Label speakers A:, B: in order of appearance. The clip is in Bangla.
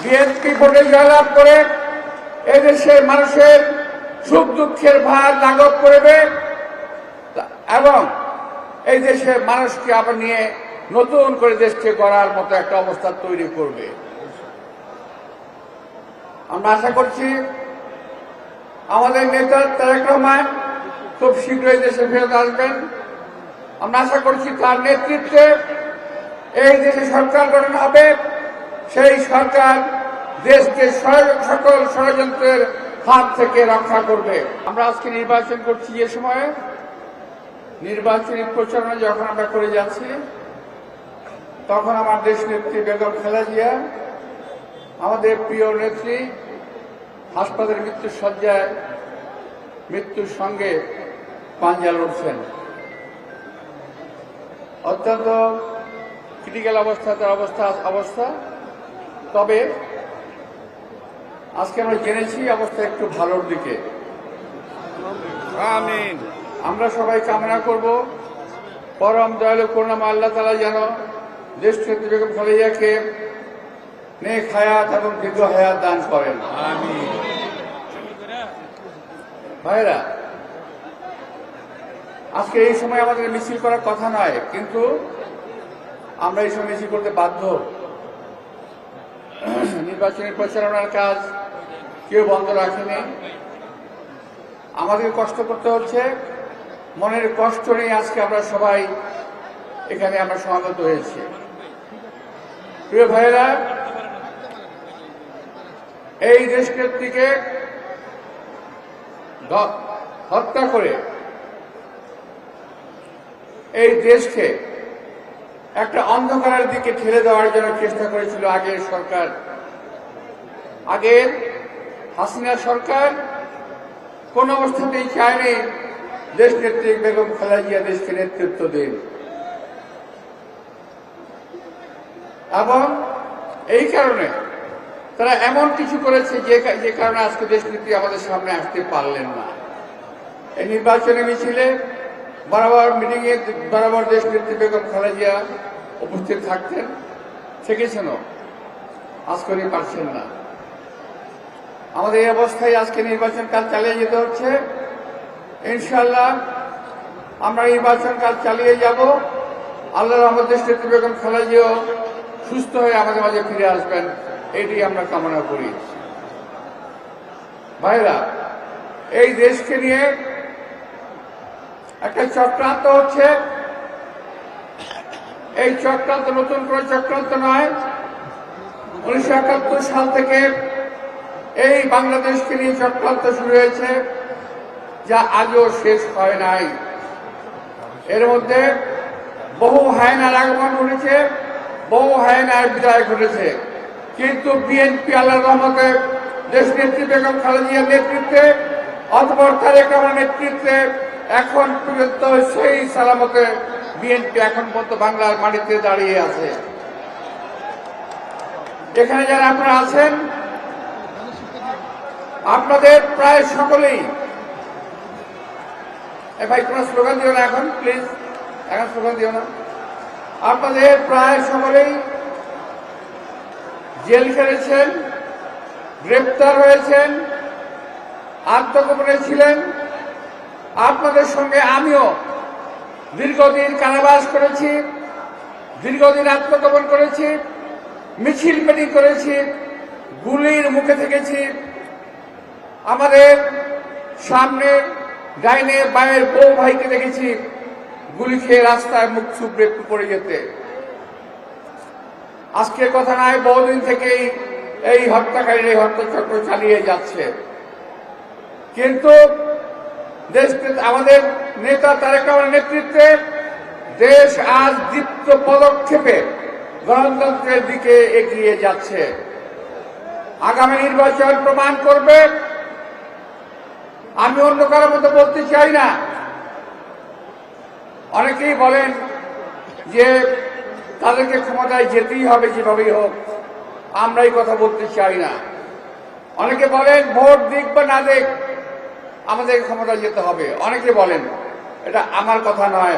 A: বিএনপি ভোটে জয়লাভ করে এদেশের মানুষের সুখ দুঃখের ভার লাঘব করবে এবং এই দেশের মানুষকে আবার নিয়ে নতুন করে দেশকে গড়ার মতো একটা অবস্থা তৈরি করবে। আমরা আশা করছি আমাদের নেতা তারেক রহমান খুব শীঘ্রই দেশে ফেরত আসবেন। আমরা আশা করছি তার নেতৃত্বে এই দেশে সরকার গঠন হবে। সেই সরকার দেশকে সকল ষড়যন্ত্রের হাত থেকে রক্ষা করবে। আমরা আজকে নির্বাচন করছি, যে সময়ে নির্বাচনী প্রচারণা যখন আমরা করে যাচ্ছি, তখন আমার দেশ নেত্রী বেগম খালেদা জিয়া, আমাদের প্রিয় নেত্রী, হাসপাতালের মৃত্যুর শয্যায় মৃত্যুর সঙ্গে পাঞ্জা লড়ছেন। অত্যন্ত ক্রিটিক্যাল অবস্থা তার অবস্থা। তবে আজকে আমরা জেনেছি অবস্থা একটু ভালোর দিকে। আমিন। আমরা সবাই কামনা করব পরম দয়ালু করুণাময় আল্লাহ তাআলা যেন দেশ নেত্রী বেগম খালেদা জিয়াকে নেক হায়াত এবং দীর্ঘ হায়াত দান করেন। আমিন। ভাইরা, আজকে এই সময় আমাদের মিছিল করার কথা নয়, কিন্তু আমরা এই সময় মিছিল করতে বাধ্য। নির্বাচনী প্রচারণার কাজ কেউ বন্ধ রাখেনি। আমাদের কষ্ট করতে হচ্ছে, মনের কষ্ট নিয়ে আজকে আমরা সবাই এখানে আমরা সমবেত হয়েছি। প্রিয় ভাইয়েরা, এই দেশনেত্রীকে হত্যা করে এই দেশকে একটা অন্ধকারের দিকে ঠেলে দেওয়ার জন্য চেষ্টা করেছিল আগের সরকার। আগের হাসিনা সরকার কোন অবস্থাতেই চায়নি দেশ নেত্রী বেগম খালেদা জিয়া দেশকে নেতৃত্ব দেন, এবং এই কারণে তারা এমন কিছু করেছে যে কারণে আজকে দেশ নেত্রী আমাদের সামনে আসতে পারলেন না। এই নির্বাচনী মিছিলে বরাবর মিটিংয়ে বরাবর দেশ নেত্রী বেগম খালেদা জিয়া উপস্থিত থাকতেন, থেকেছেনও, আজকে উনি পারছেন না। আমাদের এই অবস্থায় আজকে নির্বাচন কাজ চালিয়ে যেতে হচ্ছে। ইনশাআল্লাহ আমরা নির্বাচন কাজ চালিয়ে যাব। আল্লাহর রহমতে দেশ নেত্রী বেগম খালেদা জিয়াও সুস্থ হয়ে আমাদের মাঝে ফিরে আসবেন, এটি আমরা কামনা করি। ভাইরা, এই দেশকে নিয়ে একটা চক্রান্ত হচ্ছে। এই চক্রান্ত নতুন করে চক্রান্ত নয়। 1971 সাল থেকে এই বাংলাদেশকে নিয়ে চক্রান্ত শুরু হয়েছে, যা আজও শেষ হয় নাই। এর মধ্যে বহু হায়নার আগমন ঘটেছে, বহু হায়নার বিদায় ঘটেছে, কিন্তু বিএনপি আল্লাহর রহমতে দেশ নেত্রী বেগম খালেদা জিয়ার নেতৃত্বে অথবা তারেক রহমানের নেতৃত্বে এখন পর্যন্ত সেই সালামতে বিএনপি এখন পর্যন্ত বাংলার মাটিতে দাঁড়িয়ে আছে। এখানে যারা আপনারা আছেন, আপনাদের প্রায় সকলেই, ভাই তোমরা স্লোগান দিও না এখন, প্লিজ, এখন স্লোগান দিও না। আপনাদের প্রায় সকলেই জেল খেটেছেন, গ্রেপ্তার হয়েছেন, আত্মগোপনে ছিলেন। আপনাদের সঙ্গে আমিও দীর্ঘদিন কারাবাস করেছি, দীর্ঘদিন আত্মগোপন করেছি, মিছিল মিটিং করেছি, গুলির মুখে থেকেছি। আমাদের সামনে ডাইনে বায়ের বউ ভাইকে দেখেছি গুলি খেয়ে রাস্তায় মুখ চুবড়ে পড়ে যেতে। আজকের কথা নয়, বহুদিন থেকেই এই হত্যাকারীর এই হত্যাচক্র চালিয়ে যাচ্ছে। কিন্তু আমাদের নেতা তারেক রহমানের নেতৃত্বে দেশ আজ দীপ্ত পদক্ষেপে গণতন্ত্রের দিকে এগিয়ে যাচ্ছে। আগামী নির্বাচন প্রমাণ করবে। আমি অন্য কারোর মতো বলতে চাই না। অনেকেই বলেন যে তাদেরকে ক্ষমতায় যেতেই হবে যেভাবেই হোক, আমরা এই কথা বলতে চাই না। অনেকে বলেন ভোট দিক বা না দিক আমাদের ক্ষমতায় যেতে হবে, অনেকে বলেন, এটা আমার কথা নয়।